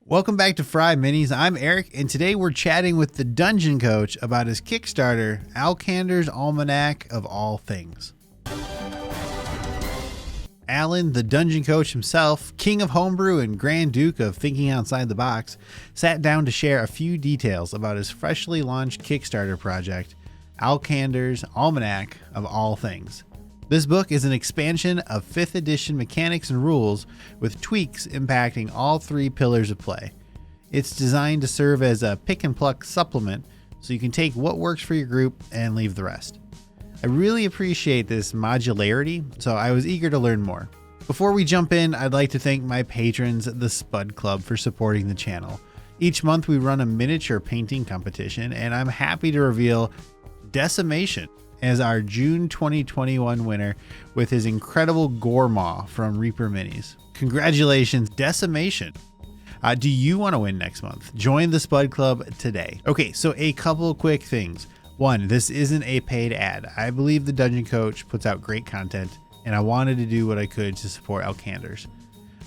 Welcome back to FryMinis. I'm Eric, and today we're chatting with the Dungeon Coach about his Kickstarter, Alkander's Almanac of all things. Alan, the Dungeon Coach himself, king of homebrew and Grand Duke of thinking outside the box, sat down to share a few details about his freshly launched Kickstarter project, Alkander's Almanac of all things. This book is an expansion of 5th edition mechanics and rules with tweaks impacting all 3 pillars of play. It's designed to serve as a pick and pluck supplement so you can take what works for your group and leave the rest. I really appreciate this modularity, so I was eager to learn more. Before we jump in, I'd like to thank my patrons at the Spud Club for supporting the channel. Each month we run a miniature painting competition, and I'm happy to reveal Decimation as our June 2021 winner with his incredible Goremaw from Reaper Minis. Congratulations, Decimation. Do you want to win next month? Join the Spud Club today. Okay, so a couple quick things. One, this isn't a paid ad. I believe the Dungeon Coach puts out great content, and I wanted to do what I could to support Alkander's.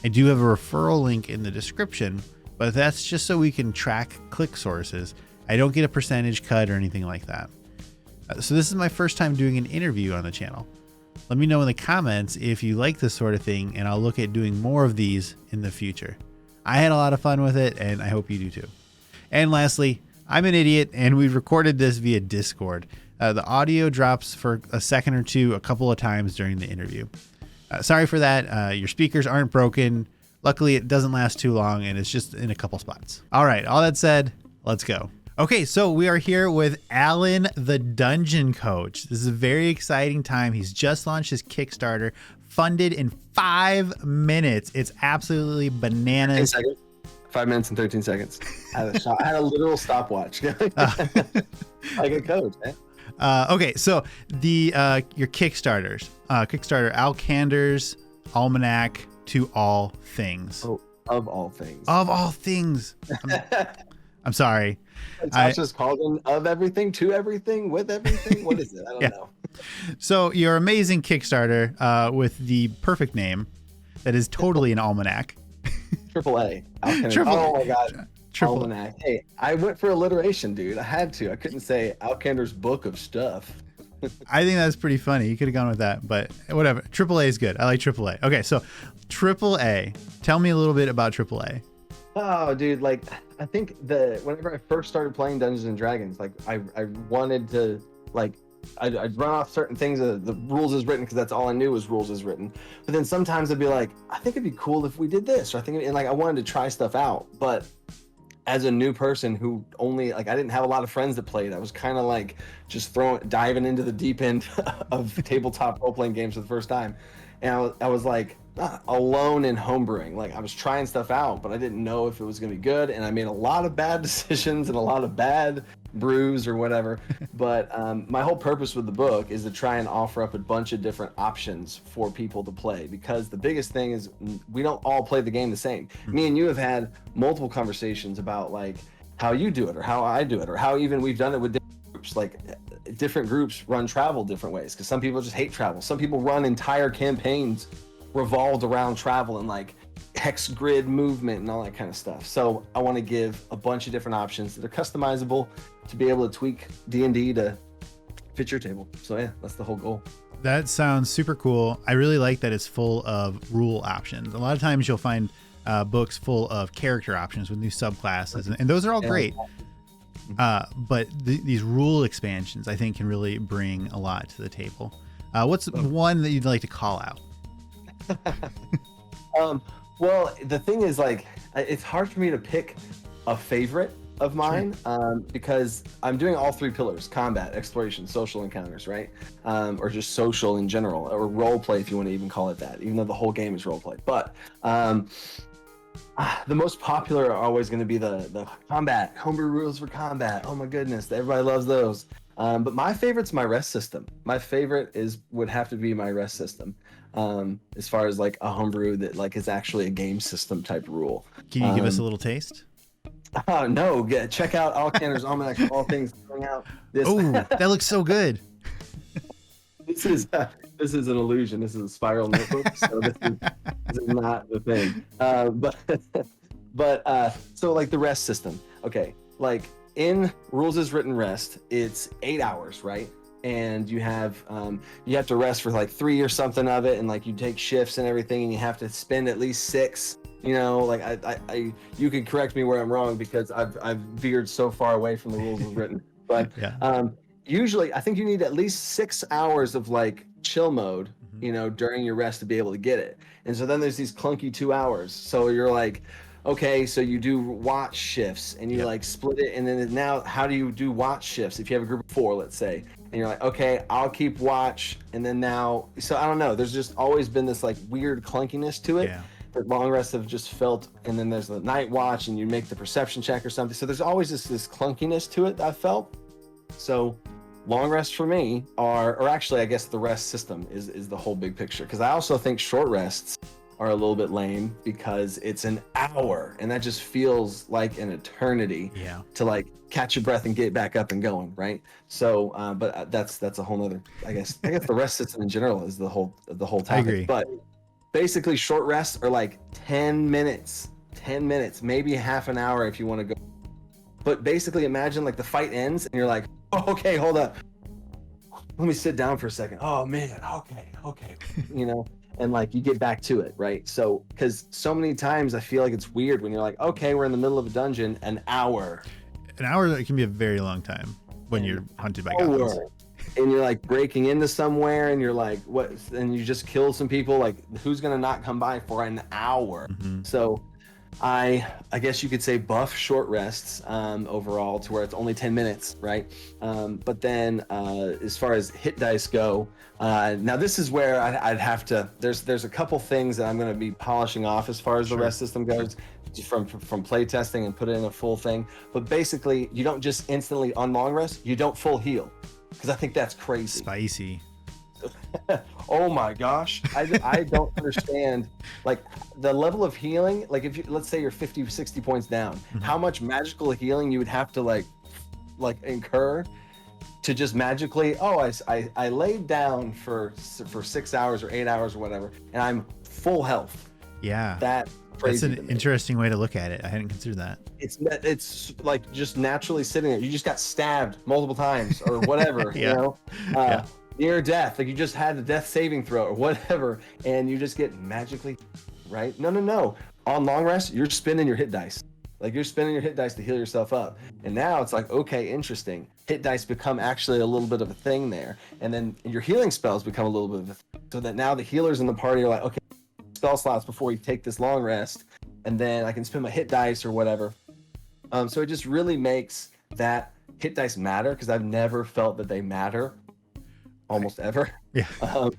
I do have a referral link in the description, but that's just so we can track click sources. I don't get a percentage cut or anything like that. So this is my first time doing an interview on the channel. Let me know in the comments if you like this sort of thing, and I'll look at doing more of these in the future. I had a lot of fun with it, and I hope you do too. And lastly, I'm an idiot, and we've recorded this via Discord. The audio drops for a second or two a couple of times during the interview. Sorry for that. Your speakers aren't broken. Luckily, it doesn't last too long, and it's just in a couple spots. All right, all that said, let's go. Okay, so we are here with Alan, the Dungeon Coach. This is a very exciting time. He's just launched his Kickstarter, funded in 5 minutes. It's absolutely bananas. 5 minutes and 13 seconds. I had a literal stopwatch. Like a coach, man. Okay, so the your Kickstarter, Alkander's Almanac to all things. Oh, of all things. Of all things. I'm sorry. It's just called in of everything, to everything, with everything. What is it? I don't know. So your amazing Kickstarter with the perfect name that is totally an almanac. AAA. Oh my God. Almanac. Hey, I went for alliteration, dude. I had to. I couldn't say Alkander's book of stuff. I think that's pretty funny. You could have gone with that, but whatever. AAA is good. I like AAA. Okay, so AAA. Tell me a little bit about AAA. Oh, dude, like I think whenever I first started playing Dungeons and Dragons, like I wanted to I'd run off certain things, the rules as written, because that's all I knew was rules as written. But then sometimes I'd be like, I think it'd be cool if we did this, or I wanted to try stuff out. But as a new person who only I didn't have a lot of friends that played, I was kind of like just diving into the deep end of tabletop role-playing games for the first time. And I was like alone in homebrewing. Like I was trying stuff out, but I didn't know if it was going to be good. And I made a lot of bad decisions and a lot of bad brews or whatever. But my whole purpose with the book is to try and offer up a bunch of different options for people to play, because the biggest thing is we don't all play the game the same. Me and you have had multiple conversations about like how you do it or how I do it, or how even we've done it with different groups. Like different groups run travel different ways, because some people just hate travel. Some people run entire campaigns revolved around travel and like hex grid movement and all that kind of stuff. So I want to give a bunch of different options that are customizable to be able to tweak D&D to fit your table. So yeah, that's the whole goal. That sounds super cool. I really like that it's full of rule options. A lot of times you'll find books full of character options with new subclasses, and those are all great. But these rule expansions, I think, can really bring a lot to the table. What's one that you'd like to call out? Well, the thing is, like, it's hard for me to pick a favorite of mine, because I'm doing all 3 pillars: combat, exploration, social encounters, right? Or just social in general, or role play, if you want to even call it that, even though the whole game is role play. But the most popular are always going to be the combat, homebrew rules for combat. Oh my goodness, everybody loves those. But my favorite's my rest system. My favorite would have to be my rest system. As far as like a homebrew that like is actually a game system type rule. Can you give us a little taste? Oh no! Check out Alkander's Almanac of all things. Oh, that looks so good. This is an illusion. This is a spiral notebook, so this is not the thing. But so like the rest system, okay, like in rules as written rest, it's 8 hours, right? And you have to rest for like 3 or something of it, and like you take shifts and everything, and you have to spend at least 6. You know, like I you can correct me where I'm wrong, because I've veered so far away from the rules as written. But Yeah. usually I think you need at least 6 hours of like chill mode, you know, during your rest to be able to get it. And so then there's these clunky 2 hours. So you're like, okay, so you do watch shifts, and you like split it, and then now how do you do watch shifts if you have a group of 4, let's say, and you're like, okay, I'll keep watch, and then now, so I don't know, there's just always been this like weird clunkiness to it that long rests have just felt. And then there's the night watch, and you make the perception check or something, so there's always this clunkiness to it that I felt. So long rests for me are, or actually I guess the rest system is the whole big picture, because I also think short rests are a little bit lame, because it's an hour, and that just feels like an eternity to like catch your breath and get back up and going, right? So but that's a whole nother, I guess the rest system in general is the whole topic. I agree. But basically short rests are like 10 minutes, maybe half an hour if you want to go. But basically imagine like the fight ends, and you're like, oh, okay, hold up, let me sit down for a second. Oh man, okay, you know, and like you get back to it, right? So because so many times I feel like it's weird when you're like, okay, we're in the middle of a dungeon, an hour It can be a very long time when you're hunted by goblins. And you're like breaking into somewhere, and you're like, what? And you just kill some people. Like, who's gonna not come by for an hour? So I guess you could say buff short rests overall to where it's only 10 minutes, right? But then as far as hit dice go, now this is where I'd have to, there's a couple things that I'm going to be polishing off as far as the rest system goes from play testing and put it in a full thing. But basically, you don't just instantly on long rest, you don't full heal, because I think that's crazy. Spicy. Oh my gosh, I don't understand like the level of healing. Like if you, let's say you're 50-60 points down, how much magical healing you would have to like incur to just magically, I laid down for 6 hours or 8 hours or whatever, and I'm full health. That's an interesting way to look at it. I hadn't considered that. It's like just naturally sitting there, you just got stabbed multiple times or whatever. You know, near death, like you just had a death saving throw or whatever, and you just get magically, right? No. On long rest, you're spinning your hit dice. Like you're spinning your hit dice to heal yourself up. And now it's like, okay, interesting. Hit dice become actually a little bit of a thing there. And then your healing spells become a little bit of a thing. So that now the healers in the party are like, okay, spell slots before you take this long rest, and then I can spin my hit dice or whatever. So it just really makes that hit dice matter, because I've never felt that they matter almost ever. I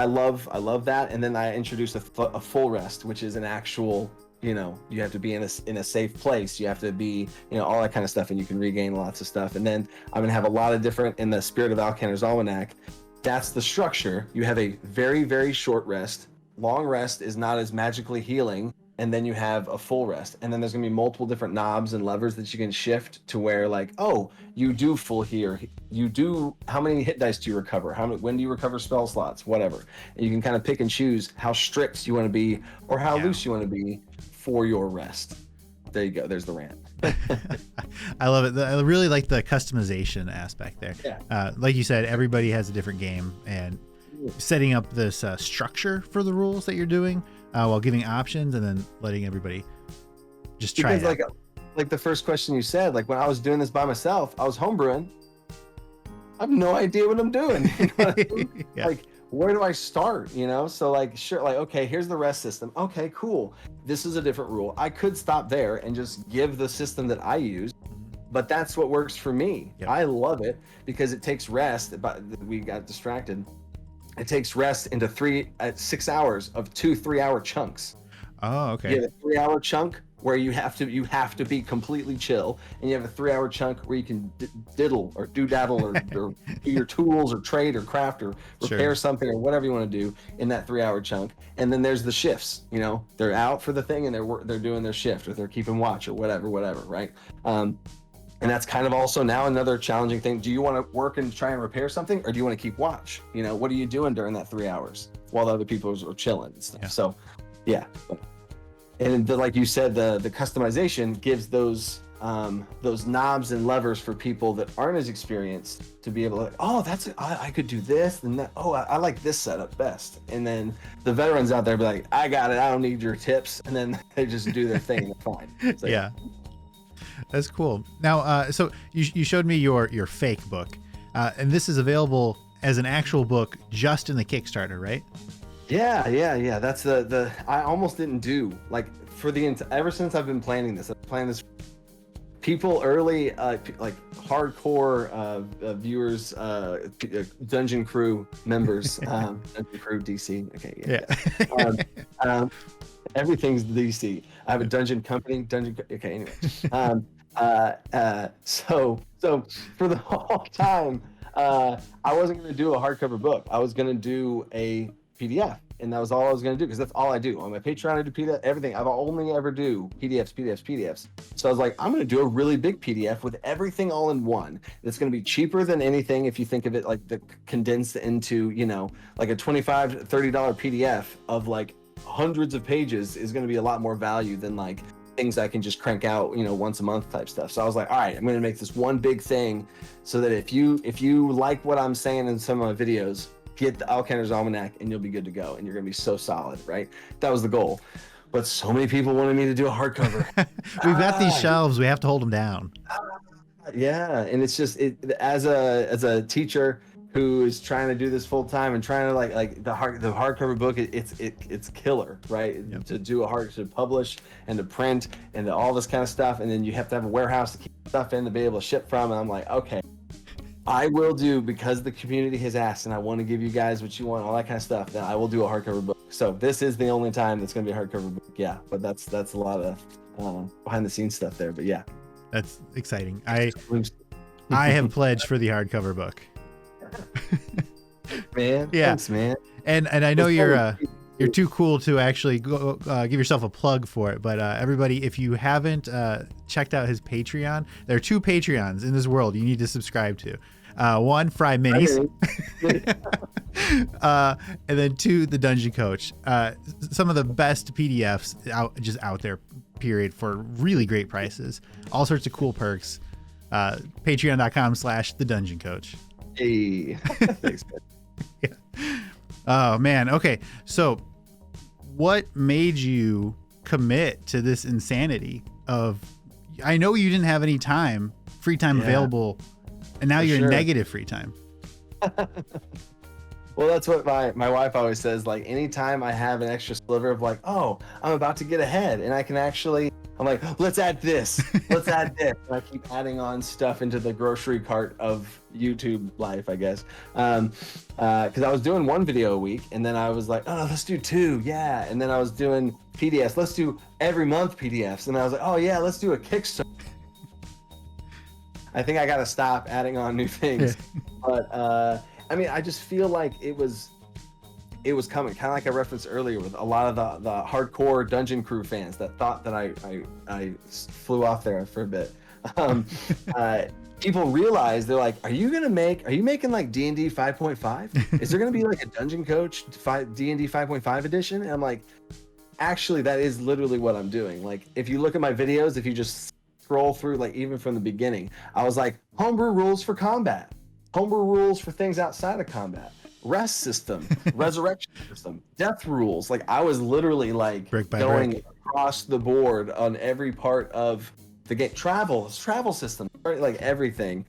love that. And then I introduced a full rest, which is an actual, you know, you have to be in a safe place, you have to be, you know, all that kind of stuff, and you can regain lots of stuff. And then I'm gonna have a lot of different, in the spirit of Alkander's Almanac, that's the structure. You have a very, very short rest. Long rest is not as magically healing, and then you have a full rest, and then there's gonna be multiple different knobs and levers that you can shift to where, like, oh, you do full here, you do, how many hit dice do you recover, when do you recover spell slots, whatever. And you can kind of pick and choose how strict you want to be or how loose you want to be for your rest. There you go, there's the rant. I love it. I really like the customization aspect there. Like you said, everybody has a different game, and setting up this structure for the rules that you're doing, while giving options, and then letting everybody just try it. Like the first question you said, like when I was doing this by myself, I was homebrewing. I have no idea what I'm doing. You know what I mean? Like, where do I start? You know, so like, sure, like, okay, here's the rest system. Okay, cool. This is a different rule. I could stop there and just give the system that I use, but that's what works for me. I love it because it takes rest. But we got distracted. It takes rest into 6 hours of 2 3-hour chunks. Oh, okay. You have a 3-hour chunk where you have to be completely chill, and you have a 3-hour chunk where you can diddle or do-daddle or do your tools or trade or craft or repair something or whatever you want to do in that 3-hour chunk. And then there's the shifts. You know, they're out for the thing and they're doing their shift, or they're keeping watch or whatever, right? And that's kind of also now another challenging thing. Do you want to work and try and repair something, or do you want to keep watch? You know, what are you doing during that 3 hours while the other people are chilling and stuff? So, yeah. and like you said, the customization gives those knobs and levers for people that aren't as experienced to be able to, oh, I could do this and that. Oh, I like this setup best. And then the veterans out there be like, I got it. I don't need your tips. And then they just do their thing and they're fine. So, yeah, that's cool. Now, so you showed me your fake book, and this is available as an actual book just in the Kickstarter, right? Yeah. That's the I almost didn't do like for ever since I've been planning this. I've planned this. People early, like hardcore viewers, Dungeon Crew members, Dungeon Crew DC. Okay, yeah. Everything's DC. I have a Dungeon Company. Okay, anyway. So for the whole time, I wasn't going to do a hardcover book. I was going to do a PDF. And that was all I was going to do because that's all I do. On my Patreon, I do PDF, everything. I've only ever do PDFs. So I was like, I'm going to do a really big PDF with everything all in one. It's going to be cheaper than anything if you think of it like the condensed into, like a $25, $30 PDF of like hundreds of pages is going to be a lot more value than like things I can just crank out, once a month type stuff. So I was like, all right, I'm going to make this one big thing so that if you like what I'm saying in some of my videos, get the Alkander's Almanac and you'll be good to go and you're going to be so solid, right? That was the goal. But so many people wanted me to do a hardcover. We've got these shelves. We have to hold them down. Yeah. And it's just, as a teacher who is trying to do this full time and trying to like the hardcover book, it's killer, right? Yep. To do to publish and to print and to all this kind of stuff. And then you have to have a warehouse to keep stuff in to be able to ship from. And I'm like, okay, I will do, because the community has asked and I want to give you guys what you want, all that kind of stuff, then I will do a hardcover book. So this is the only time that's going to be a hardcover book. Yeah. But that's a lot of behind the scenes stuff there, but yeah. That's exciting. I have pledged for the hardcover book. Man. Yeah. Thanks, man. And I know you're too cool to actually go give yourself a plug for it, but everybody, if you haven't checked out his Patreon, there are 2 Patreons in this world you need to subscribe to. One, FryMinis, and then 2, the Dungeon Coach. Some of the best PDFs out there, period, for really great prices. All sorts of cool perks. Patreon.com/the Dungeon Coach. Hey, thanks, man. Yeah. Oh man. Okay. So what made you commit to this insanity of, I know you didn't have any free time available, and now you're in negative free time. Well, that's what my wife always says. Like, anytime I have an extra sliver of like, oh, I'm about to get ahead and I can actually, I'm like, let's add this, let's add this. And I keep adding on stuff into the grocery cart of YouTube life, I guess. Because I was doing 1 video a week, and then I was like, oh, let's do 2. Yeah. And then I was doing PDFs. Let's do every month PDFs. And I was like, oh yeah, let's do a Kickstarter. I think I got to stop adding on new things. But, I mean, I just feel like it was coming, kind of like I referenced earlier with a lot of the hardcore Dungeon Crew fans that thought that I flew off there for a bit. People realize, they're like, are you making like D&D 5.5? Is there going to be like a Dungeon Coach D&D 5.5 edition? And I'm like, actually, that is literally what I'm doing. Like, if you look at my videos, if you just scroll through, like even from the beginning, I was like, homebrew rules for combat. Homebrew rules for things outside of combat, rest system, resurrection system, death rules. Like, I was literally like going across the board on every part of the game. Travel system, right? Like everything.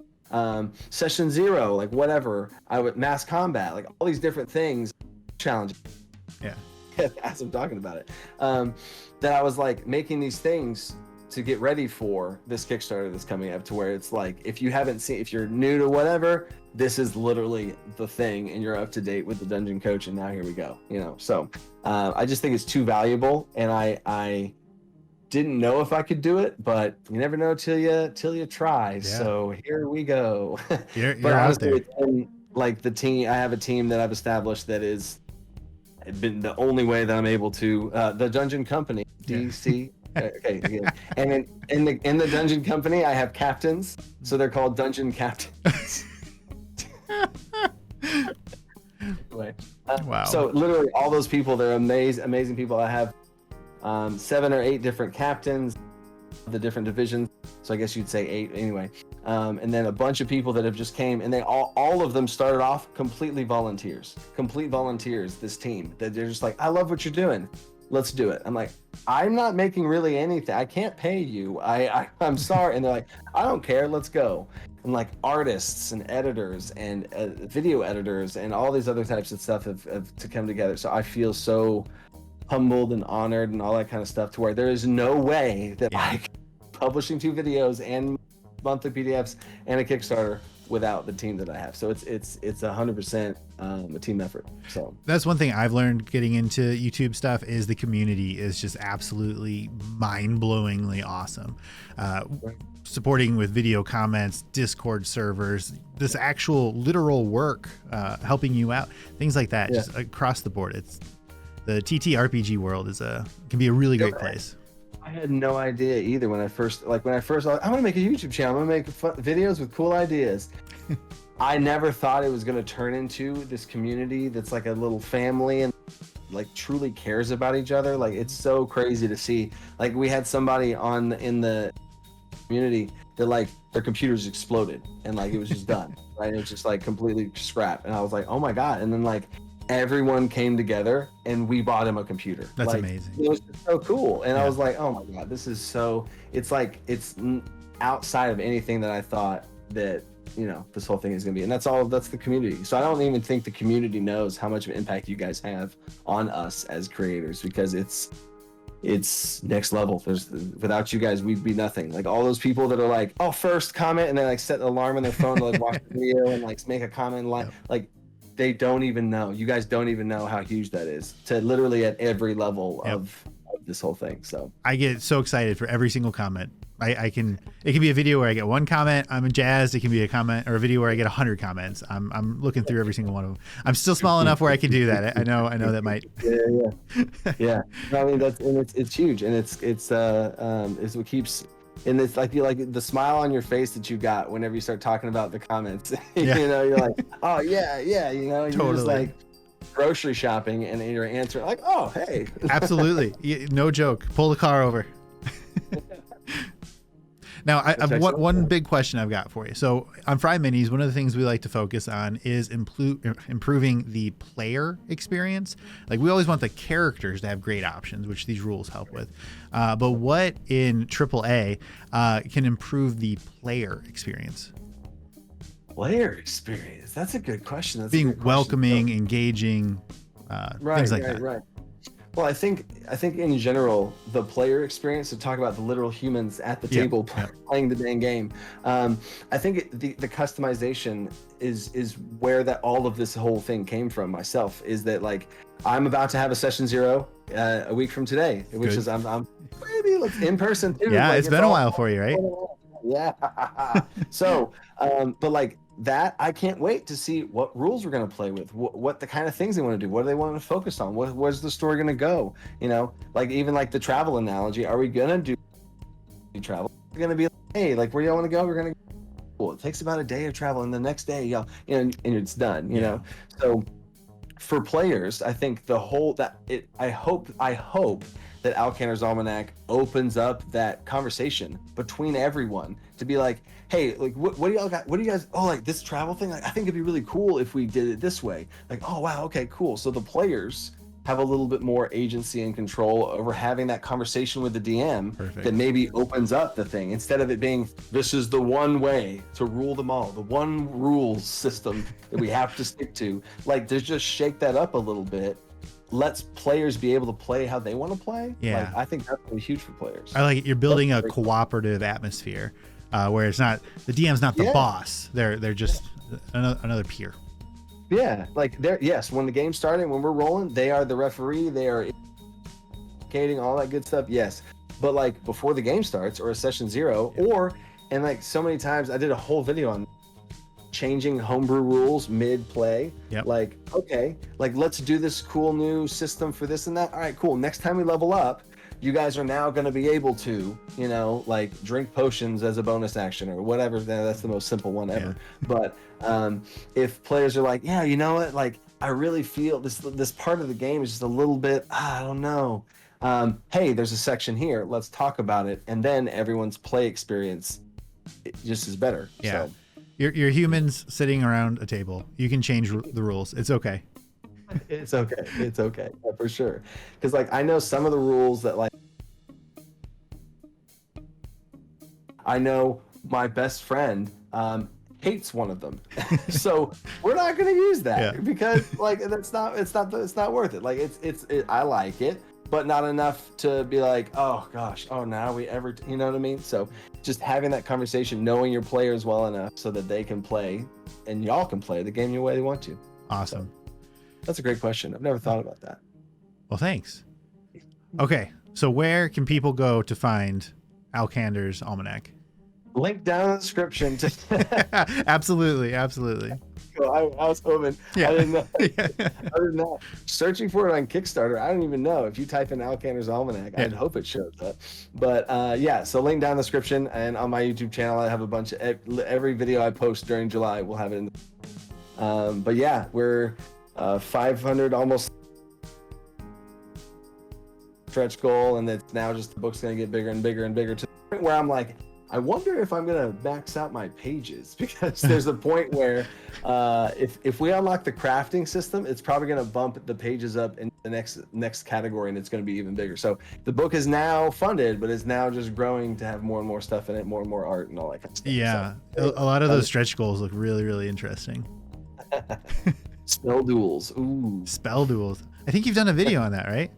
Session 0, like whatever. Mass combat, like all these different things. Challenge. Yeah. As I'm talking about it, that I was like making these things to get ready for this Kickstarter that's coming up, to where it's like, if you're new to whatever, this is literally the thing, and you're up to date with the Dungeon Coach, and now here we go. So I just think it's too valuable, and I didn't know if I could do it, but you never know till you try. Yeah. So here we go. You're out there. Like the team, I have a team that I've established that is been the only way that I'm able to. The Dungeon Company, DC. Okay, again. And in the Dungeon Company, I have captains, so they're called Dungeon Captains. Anyway, wow. So literally, all those people, they're amazing people. I have 7 or 8 different captains, the different divisions. So I guess you'd say 8 anyway. And then a bunch of people that have just came, and they all of them started off complete volunteers, this team, that they're just like, I love what you're doing. Let's do it. I'm like, I'm not making really anything. I can't pay you. I'm sorry. And they're like, I don't care. Let's go. And like artists and editors and video editors and all these other types of stuff have to come together. So I feel so humbled and honored and all that kind of stuff, to where there is no way that I publishing 2 videos and monthly PDFs and a Kickstarter without the team that I have. So it's 100% a team effort. So that's one thing I've learned getting into YouTube stuff, is the community is just absolutely mind-blowingly awesome. Supporting with video comments, Discord servers, this actual literal work, helping you out, things like that, just across the board. It's the TTRPG world can be a really great place. I had no idea either when I first, I'm going to make a YouTube channel. I'm going to make videos with cool ideas. I never thought it was going to turn into this community that's like a little family and like truly cares about each other. Like, it's so crazy to see. Like, we had somebody in the community that like their computers exploded and like it was just done, right? It was just like completely scrapped. And I was like, oh my God. And then like everyone came together and we bought him a computer. That's like, amazing. It was just so cool. And I was like, oh my God, this is so, it's like, it's outside of anything that I thought that, this whole thing is going to be. And that's the community. So I don't even think the community knows how much of an impact you guys have on us as creators, because it's next level. Without you guys, we'd be nothing. Like all those people that are like, oh, first comment, and they like set an alarm on their phone to like watch the video and like make a comment like they don't even know. You guys don't even know how huge that is to literally at every level of this whole thing. So I get so excited for every single comment. It can be a video where I get 1 comment, I'm jazzed. It can be a comment or a video where I get 100 comments. I'm looking through every single one of them. I'm still small enough where I can do that. I know that might. Yeah. I mean, it's huge, and it's what keeps. And it's like the smile on your face that you got whenever you start talking about the comments. You're like, oh yeah, you're totally. Just like grocery shopping and you're answering like, oh hey. Absolutely, no joke. Pull the car over. Now, I've one big question I've got for you. So on FryMinis, one of the things we like to focus on is improving the player experience. Like, we always want the characters to have great options, which these rules help with. But what in AAA can improve the player experience? Player experience? That's a good question. That's being welcoming, engaging, things like that. Right. Well, I think in general, the player experience, to talk about the literal humans at the table playing the dang game, I think the customization is where that all of this whole thing came from. Myself is that like I'm about to have a session 0 a week from today, which is I'm maybe in person too. Yeah, like, it's been a while for you, right? Yeah. So, but like that, I can't wait to see what rules we're going to play with, what the kind of things they want to do, what do they want to focus on, where's the story going to go, like even like the travel analogy, are we going to do travel? We're going to be like, hey, like where y'all want to go? We're going to go. It takes about a day of travel, and the next day y'all, and it's done, So for players, I think I hope that Alkander's Almanac opens up that conversation between everyone to be like, hey, like what do y'all got? What do you guys? Oh, like this travel thing. Like I think it'd be really cool if we did it this way. Like, oh wow, okay, cool. So the players have a little bit more agency and control over having that conversation with the DM. Perfect. That maybe opens up the thing, instead of it being this is the one way to rule them all, the one rules system that we have to stick to. Like, there's just shake that up a little bit. Lets players be able to play how they want to play. Yeah, like, I think that's really huge for players. I like it. You're building a cooperative atmosphere where it's not the DM's not the boss. They're just another peer. Yeah, like when the game started, when we're rolling, they are the referee. They are indicating all that good stuff. Yes, but like before the game starts or a session 0, and like so many times I did a whole video on changing homebrew rules mid-play. Like, okay, like let's do this cool new system for this and that. All right, cool. Next time we level up, you guys are now going to be able to, like drink potions as a bonus action or whatever. That's the most simple one ever. But if players are like, yeah, you know what, like I really feel this part of the game is just a little bit, I don't know, Hey, there's a section here. Let's talk about it. And then everyone's play experience just is better. Yeah. So. You're humans sitting around a table. You can change the rules. It's okay. It's okay. It's okay. Yeah, for sure. Because like I know some of the rules that like I know my best friend hates one of them. So we're not going to use that because like it's not worth it. Like I like it, but not enough to be like, oh gosh, oh now we ever, you know what I mean? So just having that conversation, knowing your players well enough so that they can play and y'all can play the game the way they want to. Awesome. So, that's a great question. I've never thought about that. Well, thanks. Okay. So where can people go to find Alkander's Almanac? Link down in the description. Absolutely. I was hoping. Yeah. I didn't know. I didn't know. Searching for it on Kickstarter, I don't even know. If you type in Alkander's Almanac, I'd hope it shows up. But yeah, so link down in the description. And on my YouTube channel, I have a bunch of every video I post during July, we'll have it in. But yeah, we're 500 almost stretch goal, and it's now just the book's going to get bigger and bigger and bigger to the point where I'm like, I wonder if I'm going to max out my pages, because there's a point where if we unlock the crafting system, it's probably going to bump the pages up in the next category, and it's going to be even bigger. So the book is now funded, but it's now just growing to have more and more stuff in it, more and more art and all that kind of stuff. Yeah. So, a lot of those stretch goals look really, really interesting. Spell duels. Ooh. Spell duels. I think you've done a video on that, right?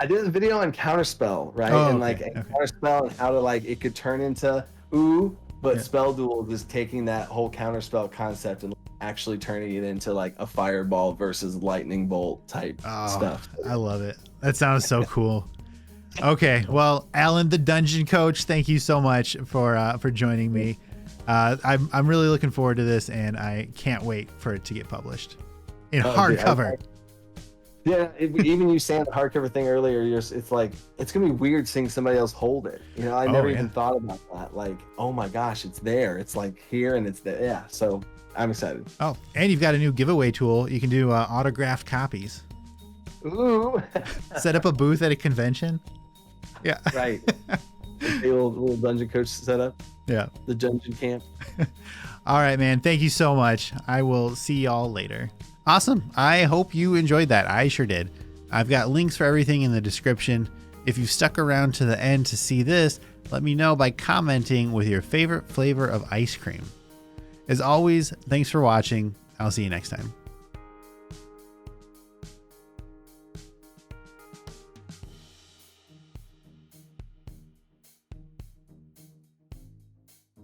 I did a video on counterspell, right? Oh, and okay, counterspell and how to like it could turn into but spell duels is taking that whole counterspell concept and actually turning it into like a fireball versus lightning bolt type stuff. I love it. That sounds so cool. Okay, well, Alan, the Dungeon Coach, thank you so much for joining me. I'm really looking forward to this, and I can't wait for it to get published in hardcover. Yeah, even you saying the hardcover thing earlier, it's like it's gonna be weird seeing somebody else hold it. You know, I never even thought about that. Like, oh my gosh, it's there. It's like here and it's there. Yeah, so I'm excited. Oh, and you've got a new giveaway tool. You can do autographed copies. Ooh. Set up a booth at a convention. Yeah. Right. The little Dungeon Coach setup. Yeah. The dungeon camp. All right, man. Thank you so much. I will see y'all later. Awesome. I hope you enjoyed that. I sure did. I've got links for everything in the description. If you've stuck around to the end to see this, let me know by commenting with your favorite flavor of ice cream. As always, thanks for watching. I'll see you next time.